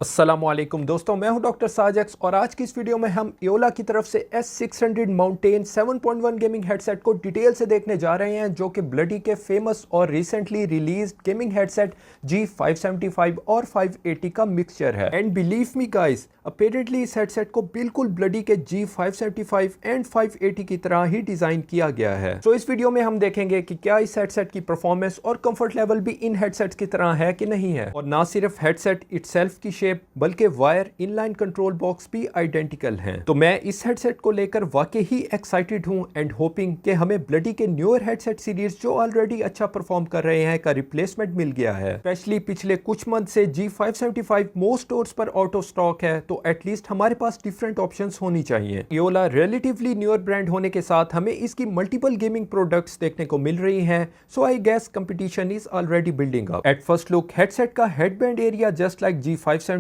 अस्सलामुअलैकुम दोस्तों, मैं हूं डॉक्टर साजेक्स और आज की इस वीडियो में हम एओला की तरफ से S600 माउंटेन 7.1 गेमिंग हेडसेट को डिटेल से देखने जा रहे हैं, जो कि ब्लडी के फेमस और recently release gaming headset G575 और 580 का मिक्सचर है। And believe me guys, apparently इस हेडसेट को बिल्कुल ब्लडी के G575 एंड 580 की तरह ही डिजाइन किया गया है। तो इस वीडियो में हम देखेंगे कि क्या इस हेडसेट की परफॉर्मेंस और कंफर्ट लेवल भी इन हेडसेट्स की तरह है कि नहीं है, और ना सिर्फ हेडसेट इटसेल्फ की बल्कि वायर इनलाइन कंट्रोल बॉक्स भी आइडेंटिकल हैं। तो मैं इस हेडसेट को लेकर वाकई ही एक्साइटेड हूं एंड होपिंग कि हमें ब्लडी के न्यूअर हेडसेट सीरीज जो ऑलरेडी अच्छा परफॉर्म कर रहे हैं का रिप्लेसमेंट मिल गया है। स्पेशली पिछले कुछ मंथ से G575 मोस्ट स्टोर्स पर आउट ऑफ स्टॉक है, तो एटलीस्ट हमारे पास डिफरेंट ऑप्शंस होनी चाहिए। एओला रिलेटिवली न्यूअर ब्रांड होने के साथ हमें इसकी मल्टीपल गेमिंग प्रोडक्ट्स देखने को मिल रही हैं, so I guess competition is already building up. At first look headset का headband area just like G575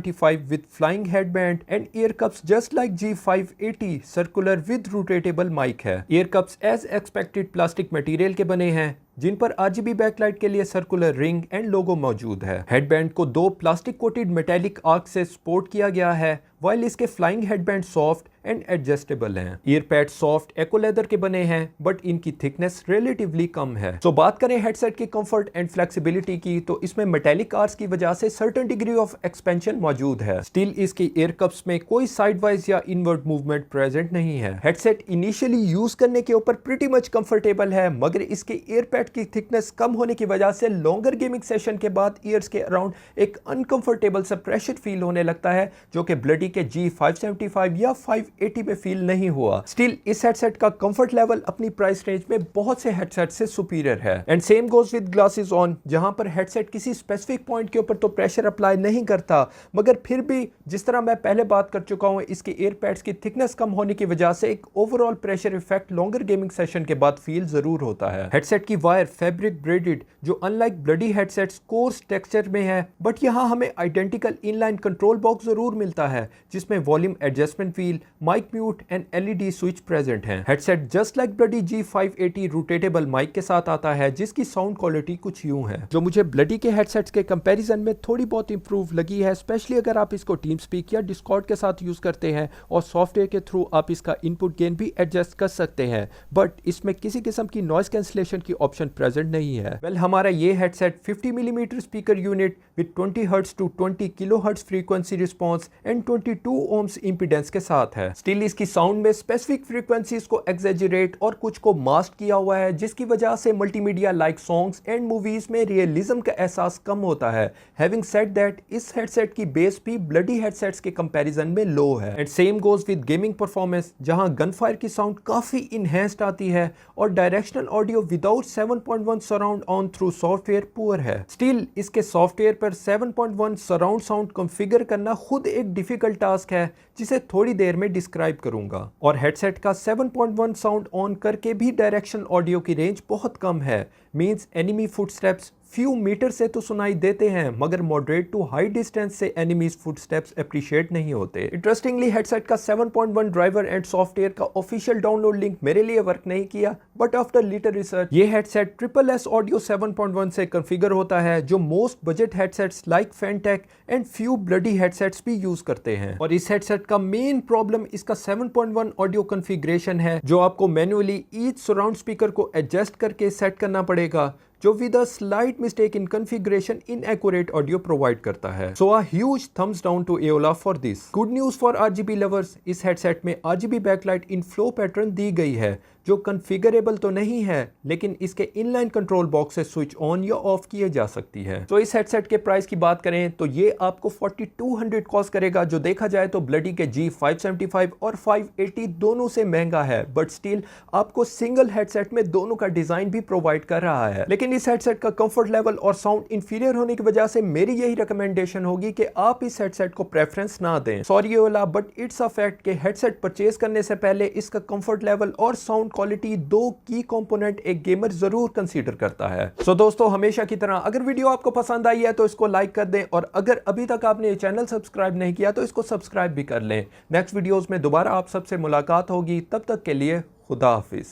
with flying headband and ear cups just like G580 circular with rotatable mic है। ear cups as expected plastic material के बने हैं, जिन पर RGB backlight के लिए circular ring and logo मौजूद है। हेडबैंड को दो प्लास्टिक कोटेड मेटेलिक आर्क से सपोर्ट किया गया है, वाइल इसके flying headband soft and adjustable हैं। ईयर पैड सॉफ्ट एको लेदर के बने हैं, बट इनकी थिकनेस रिलेटिवली कम है। तो बात करें हेडसेट की कंफर्ट एंड फ्लेक्सिबिलिटी की, तो इसमें मेटेलिक आर्स की वजह से सर्टेन डिग्री ऑफ एक्सपेंशन मौजूद है। स्टिल इसकी ईयर कप्स में कोई साइड वाइज या इनवर्ट मूवमेंट प्रेजेंट नहीं है। हेडसेट इनिशियली यूज करने के ऊपर प्रीटी मच कंफर्टेबल है, मगर इसके ईयर पैड की थिकनेस कम होने की वजह से लॉन्गर गेमिंग सेशन के बाद ईयर्स के अराउंड एक अनकंफर्टेबल सा प्रेशर फील होने लगता है, जो कि ब्लडी के G575 या 580 में फील नहीं हुआ। स्टिल इस हेडसेट का कंफर्ट लेवल अपनी प्राइस रेंज में बहुत से हेडसेट से सुपीरियर है। And same goes with glasses on, जहां पर हेडसेट किसी स्पेसिफिक पॉइंट के ऊपर तो प्रेशर अप्लाई नहीं करता, मगर फिर भी जिस तरह मैं पहले बात कर चुका हूं, इसके ईयर पैड्स की थिकनेस कम होने की वजह से एक overall pressure effect longer gaming session के बाद फील जरूर होता है। हेडसेट की वायर फैब्रिक ब्रेडेड, जो unlike bloody headsets course texture में है, बट यहां हमें आइडेंटिकल इनलाइन कंट्रोल बॉक्स जरूर मिलता है, जिसमें volume adjustment wheel, mic mute and LED switch present हैं। Headset just like Bloody G580 rotatable mic के साथ आता है, जिसकी साउंड क्वालिटी कुछ यूं है, जो मुझे ब्लडी के हेडसेट्स के कंपैरिजन में थोड़ी बहुत इंप्रूव लगी है, स्पेशली अगर आप इसको टीम स्पीक या डिस्कॉर्ड के साथ यूज करते हैं और सॉफ्टवेयर के थ्रू आप इसका इनपुट गेन भी एडजस्ट कर सकते हैं, बट इसमें किसी किस्म की नॉइस कैंसिलेशन की ऑप्शन प्रेजेंट नहीं है। वेल, हमारा ये headset 50 millimetre speaker unit with 20 hertz to 20 kilohertz frequency response and 22 ohms impedance के साथ है। स्टिल इसकी साउंड में स्पेसिफिक फ्रीक्वेंसीज को एक्सैजरेट और कुछ को मास्क किया हुआ है, जिसकी वजह से multimedia like songs and movies में रियलिज्म का एहसास कम होता है। हैविंग सेड दैट, इस हेडसेट की बेस भी ब्लडी हेडसेट्स के कंपैरिजन में लो है। And same goes with gaming performance, जहां गनफायर की साउंड काफी इनहेंस्ड आती है और directional audio without 7.1 surround on through software poor है। स्टिल इसके सॉफ्टवेयर पर 7.1 सराउंड साउंड कॉन्फ़िगर करना खुद एक डिफिकल्ट टास्क है, जिसे थोड़ी देर में डिस्क्राइब करूंगा। और हेडसेट का 7.1 साउंड ऑन करके भी डायरेक्शनल ऑडियो की रेंज बहुत कम है, means enemy footsteps few metre से तो सुनाई देते हैं, मगर मॉडरेट टू हाई डिस्टेंस से एनिमीज फुटस्टेप्स अप्रिशिएट नहीं होते। इंटरेस्टिंगली हेडसेट का 7.1 ड्राइवर एंड सॉफ्टवेयर का ऑफिशियल डाउनलोड लिंक मेरे लिए वर्क नहीं किया, बट आफ्टर लिटिल रिसर्च ये हेडसेट SSS ऑडियो 7.1 से कॉन्फ़िगर होता है, जो most budget headsets like Fantech and few Bloody headsets भी यूज करते हैं। और इस हेडसेट का मेन प्रॉब्लम इसका 7.1 ऑडियो कॉन्फ़िगरेशन है, जो आपको मैन्युअली ईच सराउंड स्पीकर को एडजस्ट करके सेट करना पड़ेगा, जो with a slight mistake in configuration inaccurate audio provide करता है। So a huge thumbs down to Aula for this. Good news for RGB lovers, इस हेडसेट में RGB backlight in flow pattern दी गई है, जो कॉन्फ़िगरेबल तो नहीं है, लेकिन इसके इनलाइन कंट्रोल बॉक्स से स्विच ऑन या ऑफ किए जा सकती है। तो इस हेडसेट के प्राइस की बात करें तो ये आपको 4200 कॉस्ट करेगा, जो देखा जाए तो ब्लडी के G575 और 580 दोनों से महंगा है, बट स्टिल आपको सिंगल हेडसेट में दोनों का डिजाइन भी प्रोवाइड कर रहा है। लेकिन इस हेडसेट का कंफर्ट लेवल और साउंड इंफीरियर होने की वजह से मेरी यही रिकमेंडेशन होगी कि आप इस हेडसेट को प्रेफरेंस ना दें। Sorry Aula, but it's a fact कि हेडसेट परचेज करने से पहले इसका कंफर्ट लेवल और साउंड क्वालिटी दो की कंपोनेंट एक गेमर जरूर कंसीडर करता है। सो दोस्तों, हमेशा की तरह अगर वीडियो आपको पसंद आई है तो इसको लाइक कर दें, और अगर अभी तक आपने ये चैनल सब्सक्राइब नहीं किया तो इसको सब्सक्राइब भी कर लें। नेक्स्ट वीडियोस में दोबारा आप सबसे मुलाकात होगी, तब तक के लिए खुदा हाफिज।